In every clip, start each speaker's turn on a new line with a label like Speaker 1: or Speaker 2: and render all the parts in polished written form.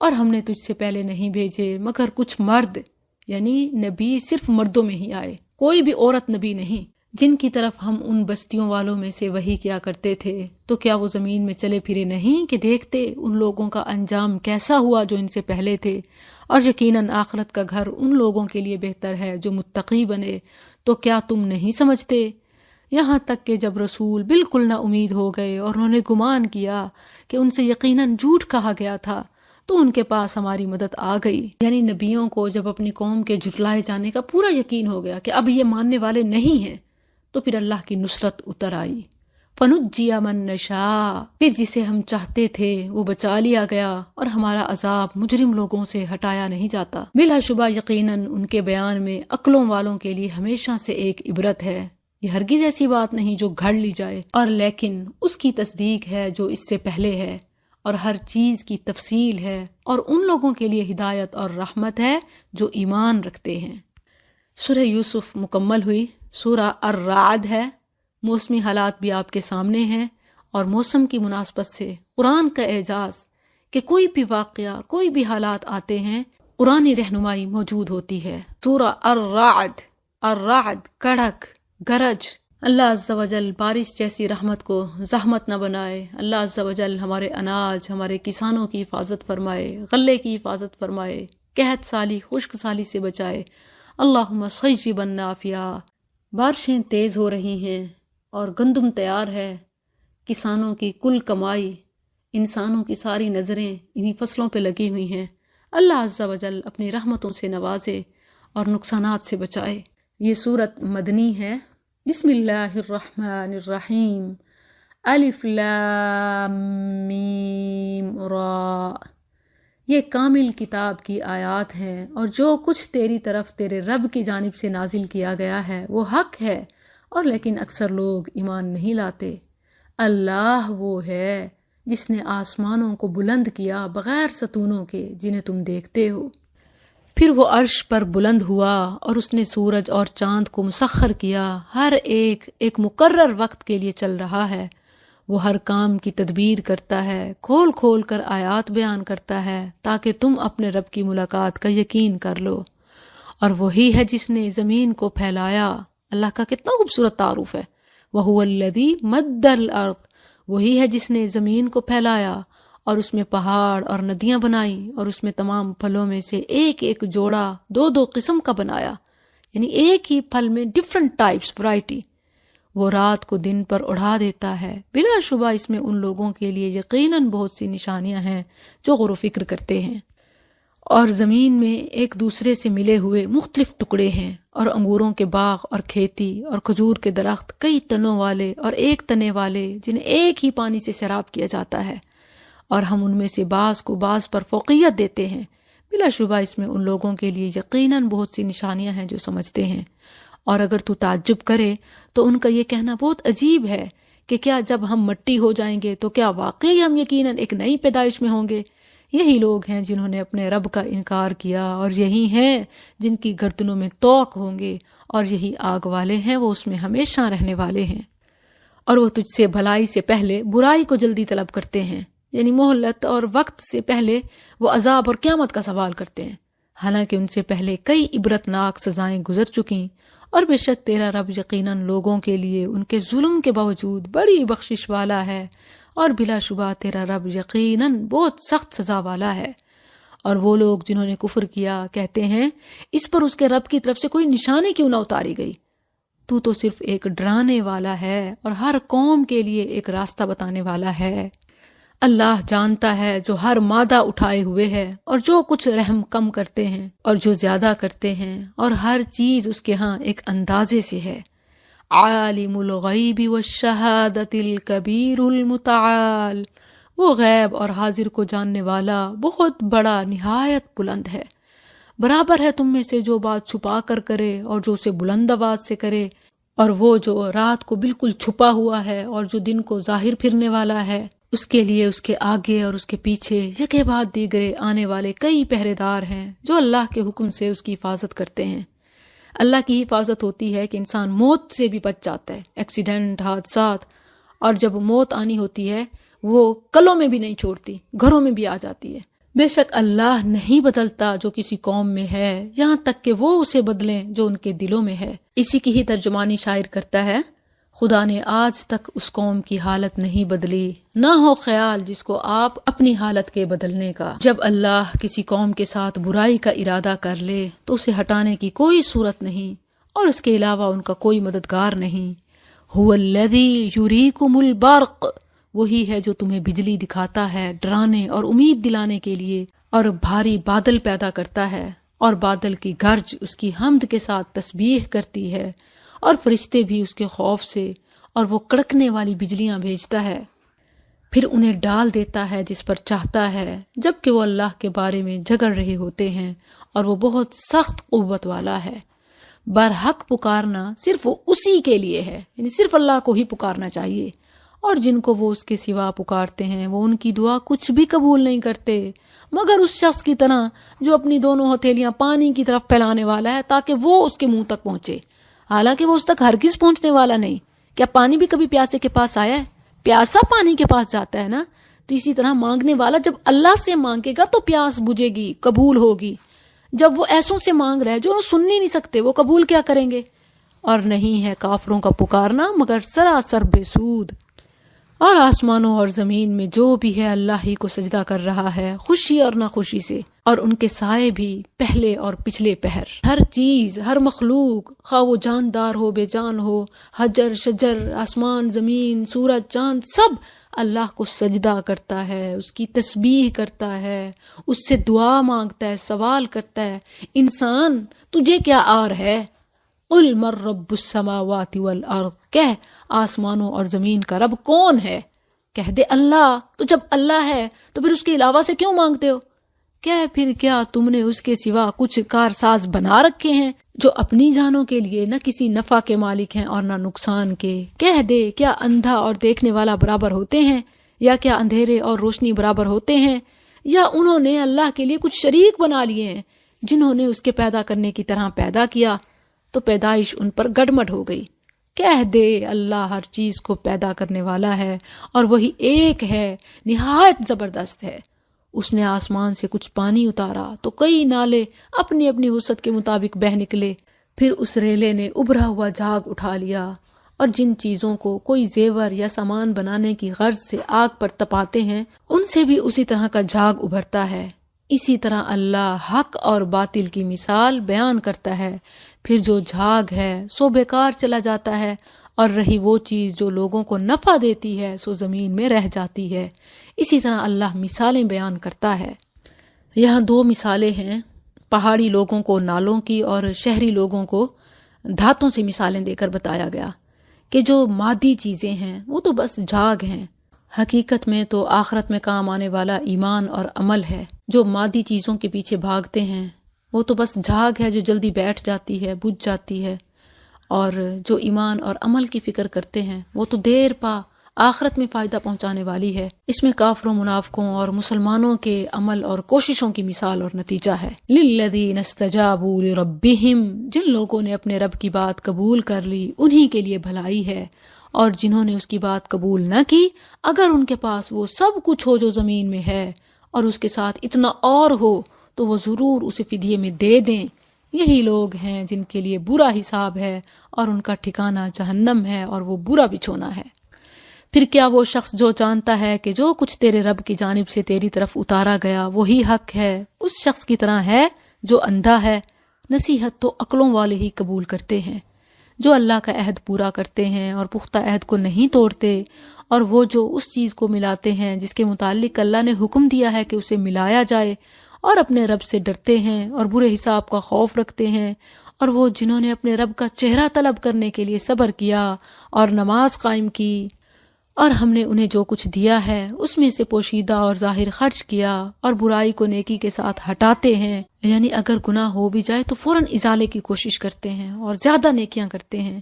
Speaker 1: اور ہم نے تجھ سے پہلے نہیں بھیجے مگر کچھ مرد، یعنی نبی صرف مردوں میں ہی آئے، کوئی بھی عورت نبی نہیں، جن کی طرف ہم ان بستیوں والوں میں سے وحی کیا کرتے تھے۔ تو کیا وہ زمین میں چلے پھرے نہیں کہ دیکھتے ان لوگوں کا انجام کیسا ہوا جو ان سے پہلے تھے، اور یقیناً آخرت کا گھر ان لوگوں کے لیے بہتر ہے جو متقی بنے۔ تو کیا تم نہیں سمجھتے؟ یہاں تک کہ جب رسول بالکل نا امید ہو گئے اور انہوں نے گمان کیا کہ ان سے یقیناً جھوٹ کہا گیا تھا، تو ان کے پاس ہماری مدد آ گئی۔ یعنی نبیوں کو جب اپنی قوم کے جھٹلائے جانے کا پورا یقین ہو گیا کہ اب یہ ماننے والے نہیں ہیں، تو پھر اللہ کی نصرت اتر آئی۔ فَنُجِّيَ مَن نَّشَاءُ، پھر جسے ہم چاہتے تھے وہ بچا لیا گیا، اور ہمارا عذاب مجرم لوگوں سے ہٹایا نہیں جاتا۔ بلا شبہ یقیناً ان کے بیان میں عقلوں والوں کے لیے ہمیشہ سے ایک عبرت ہے۔ یہ ہرگز ایسی بات نہیں جو گھڑ لی جائے، اور لیکن اس کی تصدیق ہے جو اس سے پہلے ہے، اور ہر چیز کی تفصیل ہے، اور ان لوگوں کے لیے ہدایت اور رحمت ہے جو ایمان رکھتے ہیں۔ سورہ یوسف مکمل ہوئی۔ سورہ الرعد ہے۔ موسمی حالات بھی آپ کے سامنے ہیں، اور موسم کی مناسبت سے قرآن کا اعجاز کہ کوئی بھی واقعہ، کوئی بھی حالات آتے ہیں، قرآنی رہنمائی موجود ہوتی ہے۔ سورہ الرعد، الرعد کڑک، گرج۔ اللہ عز و جل بارش جیسی رحمت کو زحمت نہ بنائے۔ اللہ عز و جل ہمارے اناج، ہمارے کسانوں کی حفاظت فرمائے، غلے کی حفاظت فرمائے، قحط سالی، خشک سالی سے بچائے۔ اللہم صیبا نافعا۔ بارشیں تیز ہو رہی ہیں اور گندم تیار ہے، کسانوں کی کل کمائی، انسانوں کی ساری نظریں انہی فصلوں پہ لگی ہوئی ہیں۔ اللہ عز و جل اپنی رحمتوں سے نوازے اور نقصانات سے بچائے۔ یہ سورت مدنی ہے۔ بسم اللہ الرحمن الرحیم۔ الف لام میم را۔ یہ کامل کتاب کی آیات ہیں، اور جو کچھ تیری طرف تیرے رب کی جانب سے نازل کیا گیا ہے وہ حق ہے، اور لیکن اکثر لوگ ایمان نہیں لاتے۔ اللہ وہ ہے جس نے آسمانوں کو بلند کیا بغیر ستونوں کے جنہیں تم دیکھتے ہو، پھر وہ عرش پر بلند ہوا، اور اس نے سورج اور چاند کو مسخر کیا، ہر ایک مقرر وقت کے لیے چل رہا ہے۔ وہ ہر کام کی تدبیر کرتا ہے، کھول کھول کر آیات بیان کرتا ہے تاکہ تم اپنے رب کی ملاقات کا یقین کر لو۔ اور وہی ہے جس نے زمین کو پھیلایا۔ اللہ کا کتنا خوبصورت تعارف ہے۔ وَهُوَ الَّذِي مَدَّ الْأَرْضَ۔ وہی ہے جس نے زمین کو پھیلایا اور اس میں پہاڑ اور ندیاں بنائیں، اور اس میں تمام پھلوں میں سے ایک ایک جوڑا دو قسم کا بنایا، یعنی ایک ہی پھل میں ڈیفرنٹ ٹائپس، ورائٹی۔ وہ رات کو دن پر اڑا دیتا ہے۔ بلا شبہ اس میں ان لوگوں کے لیے یقیناً بہت سی نشانیاں ہیں جو غور و فکر کرتے ہیں۔ اور زمین میں ایک دوسرے سے ملے ہوئے مختلف ٹکڑے ہیں، اور انگوروں کے باغ اور کھیتی اور کھجور کے درخت، کئی تنوں والے اور ایک تنے والے جنہیں ایک ہی پانی سے سیراب کیا جاتا ہے، اور ہم ان میں سے بعض کو بعض پر فوقیت دیتے ہیں۔ بلا شبہ اس میں ان لوگوں کے لیے یقیناً بہت سی نشانیاں ہیں جو سمجھتے ہیں۔ اور اگر تو تعجب کرے تو ان کا یہ کہنا بہت عجیب ہے کہ کیا جب ہم مٹی ہو جائیں گے تو کیا واقعی ہم یقیناً ایک نئی پیدائش میں ہوں گے؟ یہی لوگ ہیں جنہوں نے اپنے رب کا انکار کیا، اور یہی ہیں جن کی گردنوں میں طوق ہوں گے، اور یہی آگ والے ہیں، وہ اس میں ہمیشہ رہنے والے ہیں۔ اور وہ تجھ سے بھلائی سے پہلے برائی کو جلدی طلب کرتے ہیں، یعنی مہلت اور وقت سے پہلے وہ عذاب اور قیامت کا سوال کرتے ہیں، حالانکہ ان سے پہلے کئی عبرتناک سزائیں گزر چکیں۔ اور بے شک تیرا رب یقیناً لوگوں کے لیے ان کے ظلم کے باوجود بڑی بخشش والا ہے، اور بلا شبہ تیرا رب یقیناً بہت سخت سزا والا ہے۔ اور وہ لوگ جنہوں نے کفر کیا کہتے ہیں اس پر اس کے رب کی طرف سے کوئی نشانی کیوں نہ اتاری گئی؟ تو صرف ایک ڈرانے والا ہے اور ہر قوم کے لیے ایک راستہ بتانے والا ہے۔ اللہ جانتا ہے جو ہر مادہ اٹھائے ہوئے ہے، اور جو کچھ رحم کم کرتے ہیں اور جو زیادہ کرتے ہیں، اور ہر چیز اس کے ہاں ایک اندازے سے ہے۔ عالم الغیب والشہادۃ الکبیر المتعال۔ وہ غیب اور حاضر کو جاننے والا بہت بڑا، نہایت بلند ہے۔ برابر ہے تم میں سے جو بات چھپا کر کرے اور جو اسے بلند آواز سے کرے، اور وہ جو رات کو بالکل چھپا ہوا ہے اور جو دن کو ظاہر پھرنے والا ہے۔ اس کے لیے اس کے آگے اور اس کے پیچھے یکے بعد دیگرے آنے والے کئی پہرے دار ہیں جو اللہ کے حکم سے اس کی حفاظت کرتے ہیں۔ اللہ کی حفاظت ہوتی ہے کہ انسان موت سے بھی بچ جاتا ہے، ایکسیڈنٹ، حادثات، اور جب موت آنی ہوتی ہے وہ کلوں میں بھی نہیں چھوڑتی، گھروں میں بھی آ جاتی ہے۔ بے شک اللہ نہیں بدلتا جو کسی قوم میں ہے یہاں تک کہ وہ اسے بدلیں جو ان کے دلوں میں ہے۔ اسی کی ہی ترجمانی شاعر کرتا ہے، خدا نے آج تک اس قوم کی حالت نہیں بدلی، نہ ہو خیال جس کو آپ اپنی حالت کے بدلنے کا۔ جب اللہ کسی قوم کے ساتھ برائی کا ارادہ کر لے تو اسے ہٹانے کی کوئی صورت نہیں اور اس کے علاوہ ان کا کوئی مددگار نہیں۔ هو الذی یریکم البرق، وہی ہے جو تمہیں بجلی دکھاتا ہے ڈرانے اور امید دلانے کے لیے، اور بھاری بادل پیدا کرتا ہے، اور بادل کی گرج اس کی حمد کے ساتھ تسبیح کرتی ہے، اور فرشتے بھی اس کے خوف سے، اور وہ کڑکنے والی بجلیاں بھیجتا ہے، پھر انہیں ڈال دیتا ہے جس پر چاہتا ہے، جبکہ وہ اللہ کے بارے میں جھگڑ رہے ہوتے ہیں، اور وہ بہت سخت قوت والا ہے۔ برحق پکارنا صرف اسی کے لیے ہے، یعنی صرف اللہ کو ہی پکارنا چاہیے، اور جن کو وہ اس کے سوا پکارتے ہیں وہ ان کی دعا کچھ بھی قبول نہیں کرتے مگر اس شخص کی طرح جو اپنی دونوں ہتھیلیاں پانی کی طرف پھیلانے والا ہے تاکہ وہ اس کے منہ تک پہنچے، حالانکہ وہ اس تک ہرگز پہنچنے والا نہیں۔ کیا پانی بھی کبھی پیاسے کے پاس آیا ہے؟ پیاسا پانی کے پاس جاتا ہے نا۔ تو اسی طرح مانگنے والا جب اللہ سے مانگے گا تو پیاس بجھے گی، قبول ہوگی۔ جب وہ ایسوں سے مانگ رہے جو سن نہیں سکتے، وہ قبول کیا کریں گے؟ اور نہیں ہے کافروں کا پکارنا مگر سراسر بے سود۔ اور آسمانوں اور زمین میں جو بھی ہے اللہ ہی کو سجدہ کر رہا ہے، خوشی اور نہ خوشی سے، اور ان کے سائے بھی پہلے اور پچھلے پہر۔ ہر چیز، ہر مخلوق، خواہ وہ جاندار ہو بے جان ہو، حجر شجر، آسمان زمین، سورج چاند، سب اللہ کو سجدہ کرتا ہے، اس کی تسبیح کرتا ہے، اس سے دعا مانگتا ہے، سوال کرتا ہے۔ انسان تجھے کیا آر ہے؟ قل من رب السماوات والارض، کہہ آسمانوں اور زمین کا رب کون ہے؟ کہہ دے اللہ۔ تو جب اللہ ہے تو پھر اس کے علاوہ سے کیوں مانگتے ہو؟ پھر کیا تم نے اس کے سوا کچھ کارساز بنا رکھے ہیں جو اپنی جانوں کے لیے نہ کسی نفع کے مالک ہیں اور نہ نقصان کے؟ کہہ دے کیا اندھا اور دیکھنے والا برابر ہوتے ہیں؟ یا کیا اندھیرے اور روشنی برابر ہوتے ہیں؟ یا انہوں نے اللہ کے لیے کچھ شریک بنا لیے ہیں جنہوں نے اس کے پیدا کرنے کی طرح پیدا کیا تو پیدائش ان پر گڑمٹ ہو گئی۔ کہہ دے اللہ ہر چیز کو پیدا کرنے والا ہے اور وہی ایک ہے، نہایت زبردست ہے۔ اس نے آسمان سے کچھ پانی اتارا تو کئی نالے اپنی اپنی وسعت کے مطابق بہہ نکلے، پھر اس ریلے نے ابھرا ہوا جھاگ اٹھا لیا، اور جن چیزوں کو کوئی زیور یا سامان بنانے کی غرض سے آگ پر تپاتے ہیں ان سے بھی اسی طرح کا جھاگ ابھرتا ہے۔ اسی طرح اللہ حق اور باطل کی مثال بیان کرتا ہے، پھر جو جھاگ ہے سو بیکار چلا جاتا ہے، اور رہی وہ چیز جو لوگوں کو نفع دیتی ہے سو زمین میں رہ جاتی ہے۔ اسی طرح اللہ مثالیں بیان کرتا ہے۔ یہاں دو مثالیں ہیں، پہاڑی لوگوں کو نالوں کی اور شہری لوگوں کو دھاتوں سے مثالیں دے کر بتایا گیا کہ جو مادی چیزیں ہیں وہ تو بس جھاگ ہیں، حقیقت میں تو آخرت میں کام آنے والا ایمان اور عمل ہے۔ جو مادی چیزوں کے پیچھے بھاگتے ہیں وہ تو بس جھاگ ہے جو جلدی بیٹھ جاتی ہے، بجھ جاتی ہے، اور جو ایمان اور عمل کی فکر کرتے ہیں وہ تو دیر پا آخرت میں فائدہ پہنچانے والی ہے۔ اس میں کافروں، منافقوں اور مسلمانوں کے عمل اور کوششوں کی مثال اور نتیجہ ہے۔ للذین استجابوا لربہم، جن لوگوں نے اپنے رب کی بات قبول کر لی انہی کے لیے بھلائی ہے، اور جنہوں نے اس کی بات قبول نہ کی اگر ان کے پاس وہ سب کچھ ہو جو زمین میں ہے اور اس کے ساتھ اتنا اور ہو تو وہ ضرور اسے فدیے میں دے دیں۔ یہی لوگ ہیں جن کے لیے برا حساب ہے اور ان کا ٹھکانہ جہنم ہے اور وہ برا بچھونا ہے۔ پھر کیا وہ شخص جو جانتا ہے کہ جو کچھ تیرے رب کی جانب سے تیری طرف اتارا گیا وہی حق ہے، اس شخص کی طرح ہے جو اندھا ہے؟ نصیحت تو عقلوں والے ہی قبول کرتے ہیں، جو اللہ کا عہد پورا کرتے ہیں اور پختہ عہد کو نہیں توڑتے، اور وہ جو اس چیز کو ملاتے ہیں جس کے متعلق اللہ نے حکم دیا ہے کہ اسے ملایا جائے، اور اپنے رب سے ڈرتے ہیں اور برے حساب کا خوف رکھتے ہیں، اور وہ جنہوں نے اپنے رب کا چہرہ طلب کرنے کے لیے صبر کیا اور نماز قائم کی، اور ہم نے انہیں جو کچھ دیا ہے اس میں سے پوشیدہ اور ظاہر خرچ کیا، اور برائی کو نیکی کے ساتھ ہٹاتے ہیں، یعنی اگر گناہ ہو بھی جائے تو فوراً ازالے کی کوشش کرتے ہیں اور زیادہ نیکیاں کرتے ہیں۔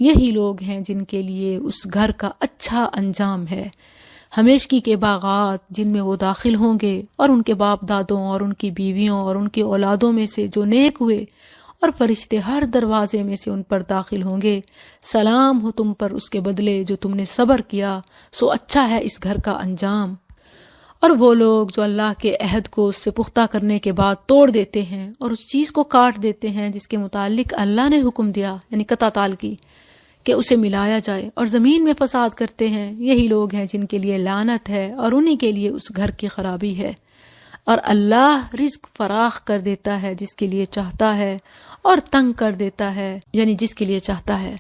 Speaker 1: یہی لوگ ہیں جن کے لیے اس گھر کا اچھا انجام ہے، ہمیشگی کے باغات جن میں وہ داخل ہوں گے، اور ان کے باپ دادوں اور ان کی بیویوں اور ان کی اولادوں میں سے جو نیک ہوئے، اور فرشتے ہر دروازے میں سے ان پر داخل ہوں گے۔ سلام ہو تم پر اس کے بدلے جو تم نے صبر کیا، سو اچھا ہے اس گھر کا انجام۔ اور وہ لوگ جو اللہ کے عہد کو اس سے پختہ کرنے کے بعد توڑ دیتے ہیں اور اس چیز کو کاٹ دیتے ہیں جس کے متعلق اللہ نے حکم دیا، یعنی قطع تعلقی، کہ اسے ملایا جائے، اور زمین میں فساد کرتے ہیں، یہی لوگ ہیں جن کے لیے لعنت ہے اور انہی کے لیے اس گھر کی خرابی ہے۔ اور اللہ رزق فراخ کر دیتا ہے جس کے لیے چاہتا ہے، اور تنگ کر دیتا ہے یعنی جس کے لیے چاہتا ہے۔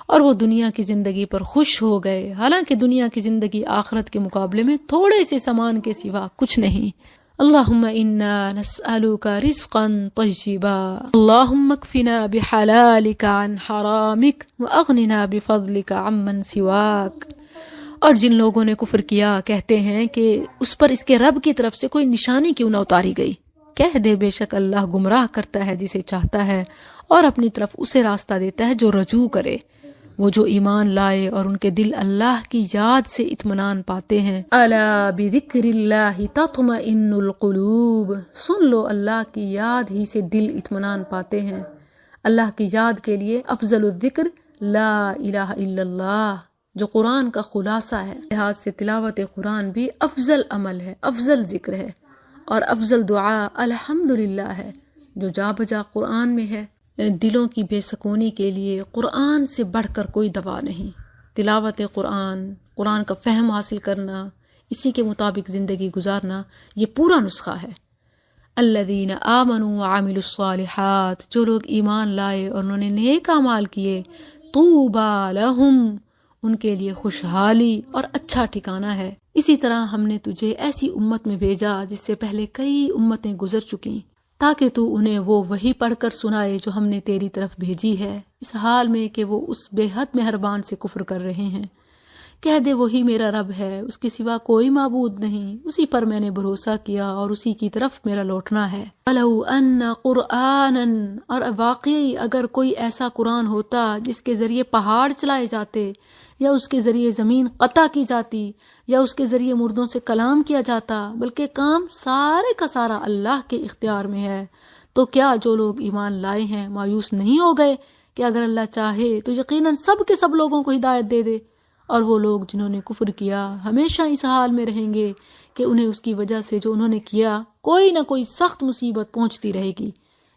Speaker 1: اور وہ دنیا کی زندگی پر خوش ہو گئے، حالانکہ دنیا کی زندگی آخرت کے مقابلے میں تھوڑے سے سامان کے سوا کچھ نہیں۔ اللہم انا نسألک رزقا طیبا، اللہم اکفنا بحلالک عن حرامک واغننا بفضلک عمن سواک۔ اور جن لوگوں نے کفر کیا کہتے ہیں کہ اس پر اس کے رب کی طرف سے کوئی نشانی کیوں نہ اتاری گئی، کہہ دے بے شک اللہ گمراہ کرتا ہے جسے چاہتا ہے اور اپنی طرف اسے راستہ دیتا ہے جو رجوع کرے۔ وہ جو ایمان لائے اور ان کے دل اللہ کی یاد سے اطمینان پاتے ہیں۔ الا بذکر اللہ تطمئن القلوب، سن لو اللہ کی یاد ہی سے دل اطمینان پاتے ہیں۔ اللہ کی یاد کے لیے افضل الذکر لا الہ الا اللہ، جو قرآن کا خلاصہ ہے۔ لحاظ سے تلاوت قرآن بھی افضل عمل ہے، افضل ذکر ہے، اور افضل دعا الحمدللہ ہے جو جا بجا قرآن میں ہے۔ دلوں کی بے سکونی کے لیے قرآن سے بڑھ کر کوئی دوا نہیں۔ تلاوت قرآن، قرآن کا فہم حاصل کرنا، اسی کے مطابق زندگی گزارنا، یہ پورا نسخہ ہے۔ الذین آمنوا وعملوا الصالحات، جو لوگ ایمان لائے اور انہوں نے نیک اعمال کیے، طوبی لہم، ان کے لیے خوشحالی اور اچھا ٹھکانہ ہے۔ اسی طرح ہم نے تجھے ایسی امت میں بھیجا جس سے پہلے کئی امتیں گزر چکیں، تاکہ تو انہیں وہ وحی پڑھ کر سنائے جو ہم نے تیری طرف بھیجی ہے، اس حال میں کہ وہ اس بے حد مہربان سے کفر کر رہے ہیں۔ کہہ دے وہی میرا رب ہے، اس کے سوا کوئی معبود نہیں، اسی پر میں نے بھروسہ کیا اور اسی کی طرف میرا لوٹنا ہے۔ وَلَوْ أَنَّ قُرْآنًا، اور واقعی اگر کوئی ایسا قرآن ہوتا جس کے ذریعے پہاڑ چلائے جاتے، یا اس کے ذریعے زمین قطع کی جاتی، یا اس کے ذریعے مردوں سے کلام کیا جاتا، بلکہ کام سارے کا سارا اللہ کے اختیار میں ہے، تو کیا جو لوگ ایمان لائے ہیں مایوس نہیں ہو گئے کہ اگر اللہ چاہے تو یقیناً سب کے سب لوگوں کو ہدایت دے دے؟ اور وہ لوگ جنہوں نے کفر کیا ہمیشہ اس حال میں رہیں گے کہ انہیں اس کی وجہ سے جو انہوں نے کیا کوئی نہ کوئی سخت مصیبت پہنچتی رہے گی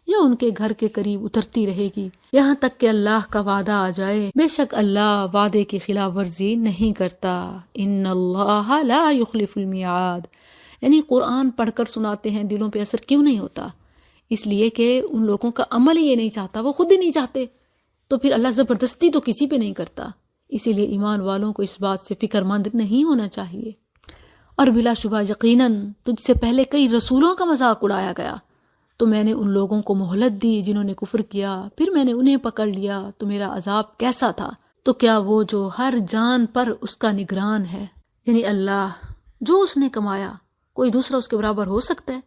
Speaker 1: یا ان کے گھر کے قریب اترتی رہے گی، یہاں تک کہ اللہ کا وعدہ آ جائے۔ بے شک اللہ وعدے کی خلاف ورزی نہیں کرتا۔ ان اللہ لا یخلف المیعاد، یعنی قرآن پڑھ کر سناتے ہیں، دلوں پہ اثر کیوں نہیں ہوتا؟ اس لیے کہ ان لوگوں کا عمل ہی یہ نہیں چاہتا، وہ خود ہی نہیں چاہتے، تو پھر اللہ زبردستی تو کسی پہ نہیں کرتا۔ اسی لیے ایمان والوں کو اس بات سے فکر مند نہیں ہونا چاہیے۔ اور بلا شبہ یقیناً تجھ سے پہلے کئی رسولوں کا مذاق اڑایا گیا، تو میں نے ان لوگوں کو مہلت دی جنہوں نے کفر کیا، پھر میں نے انہیں پکڑ لیا، تو میرا عذاب کیسا تھا۔ تو کیا وہ جو ہر جان پر اس کا نگران ہے، یعنی اللہ، جو اس نے کمایا کوئی دوسرا اس کے برابر ہو سکتا ہے؟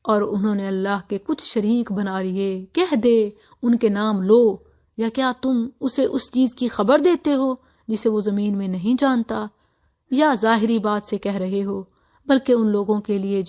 Speaker 1: اور انہوں نے اللہ کے کچھ شریک بنا لیے، کہہ دے ان کے نام لو، یا کیا تم اسے اس چیز کی خبر دیتے ہو جسے وہ زمین میں نہیں جانتا؟ یا ظاہری بات سے کہہ رہے ہو، بلکہ ان لوگوں کے لیے